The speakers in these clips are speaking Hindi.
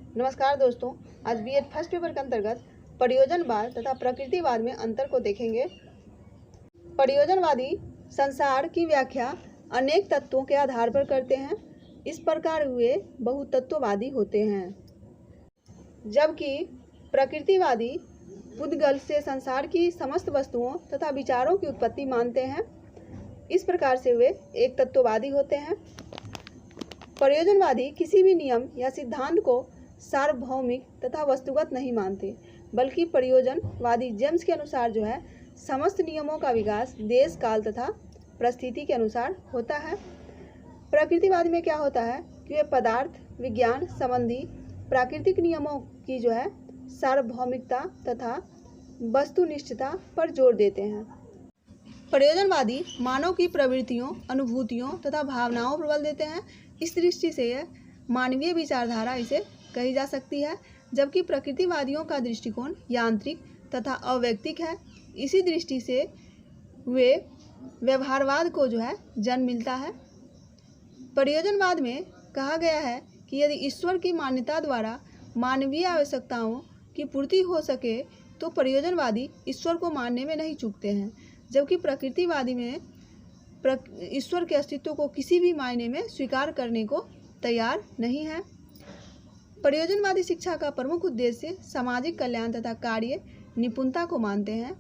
नमस्कार दोस्तों, आज बीएड फर्स्ट पेपर के अंतर्गत परियोजनवाद तथा प्रकृतिवाद में अंतर को देखेंगे। परियोजनवादी संसार की व्याख्या अनेक तत्वों के आधार पर करते हैं। इस प्रकार वे बहुतत्ववादी होते हैं, जबकि प्रकृतिवादी पुद्गल से संसार की समस्त वस्तुओं तथा विचारों की उत्पत्ति मानते हैं। इस प्रकार से वे एक तत्ववादी होते हैं। प्रयोजनवादी किसी भी नियम या सिद्धांत को सार्वभौमिक तथा वस्तुगत नहीं मानते, बल्कि प्रयोजनवादी जेम्स के अनुसार समस्त नियमों का विकास देश काल तथा परिस्थिति के अनुसार होता है। प्रकृतिवाद में क्या होता है कि वे पदार्थ विज्ञान संबंधी प्राकृतिक नियमों की सार्वभौमिकता तथा वस्तुनिष्ठता पर जोर देते हैं। प्रयोजनवादी मानव की प्रवृत्तियों, अनुभूतियों तथा भावनाओं पर बल देते हैं। इस दृष्टि से यह मानवीय विचारधारा इसे कही जा सकती है, जबकि प्रकृतिवादियों का दृष्टिकोण यांत्रिक तथा अवैयक्तिक है। इसी दृष्टि से वे व्यवहारवाद को जन्म मिलता है। प्रयोजनवाद में कहा गया है कि यदि ईश्वर की मान्यता द्वारा मानवीय आवश्यकताओं की पूर्ति हो सके तो प्रयोजनवादी ईश्वर को मानने में नहीं चूकते हैं, जबकि प्रकृतिवादी में ईश्वर के अस्तित्व को किसी भी मायने में स्वीकार करने को तैयार नहीं है। प्रयोजनवादी शिक्षा का प्रमुख उद्देश्य सामाजिक कल्याण तथा कार्य निपुणता को मानते हैं।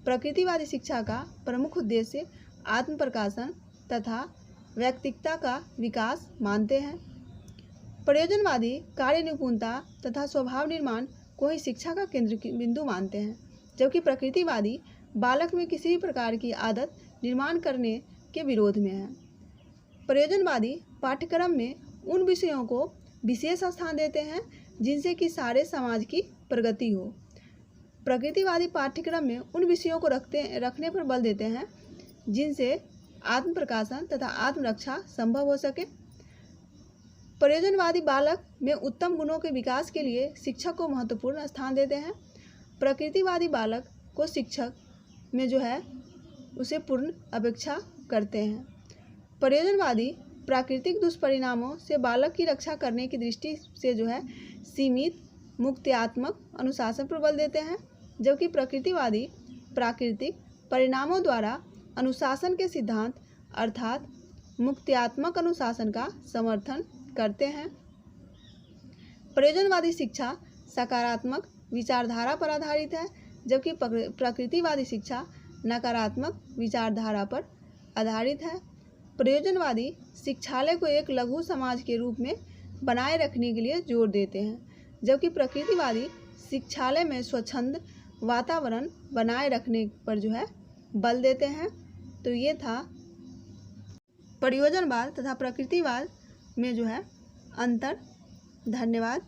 प्रकृतिवादी शिक्षा का प्रमुख उद्देश्य आत्म प्रकाशन तथा व्यक्तित्व का विकास मानते हैं। प्रयोजनवादी कार्य निपुणता तथा स्वभाव निर्माण को ही शिक्षा का केंद्र बिंदु मानते हैं, जबकि प्रकृतिवादी बालक में किसी भी प्रकार की आदत निर्माण करने के विरोध में है। प्रयोजनवादी पाठ्यक्रम में उन विषयों को विशेष स्थान देते हैं जिनसे कि सारे समाज की प्रगति हो। प्रकृतिवादी पाठ्यक्रम में उन विषयों को रखने पर बल देते हैं जिनसे आत्म प्रकाशन तथा आत्मरक्षा संभव हो सके। प्रयोजनवादी बालक में उत्तम गुणों के विकास के लिए शिक्षक को महत्वपूर्ण स्थान देते हैं। प्रकृतिवादी बालक को शिक्षक में उसे पूर्ण अपेक्षा करते हैं। प्रयोजनवादी प्राकृतिक दुष्परिणामों से बालक की रक्षा करने की दृष्टि से सीमित मुक्त्यात्मक अनुशासन पर बल देते हैं, जबकि प्रकृतिवादी प्राकृतिक परिणामों द्वारा अनुशासन के सिद्धांत अर्थात मुक्त्यात्मक अनुशासन का समर्थन करते हैं। प्रयोजनवादी शिक्षा सकारात्मक विचारधारा पर आधारित है, जबकि प्रकृतिवादी शिक्षा नकारात्मक विचारधारा पर आधारित है। प्रयोजनवादी शिक्षालय को एक लघु समाज के रूप में बनाए रखने के लिए जोर देते हैं, जबकि प्रकृतिवादी शिक्षालय में स्वच्छंद वातावरण बनाए रखने पर बल देते हैं। तो ये था प्रयोजनवाद तथा प्रकृतिवाद में अंतर। धन्यवाद।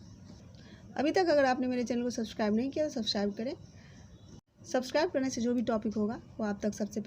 अभी तक अगर आपने मेरे चैनल को सब्सक्राइब नहीं किया तो सब्सक्राइब करें। सब्सक्राइब करने से जो भी टॉपिक होगा वो आप तक सबसे पहले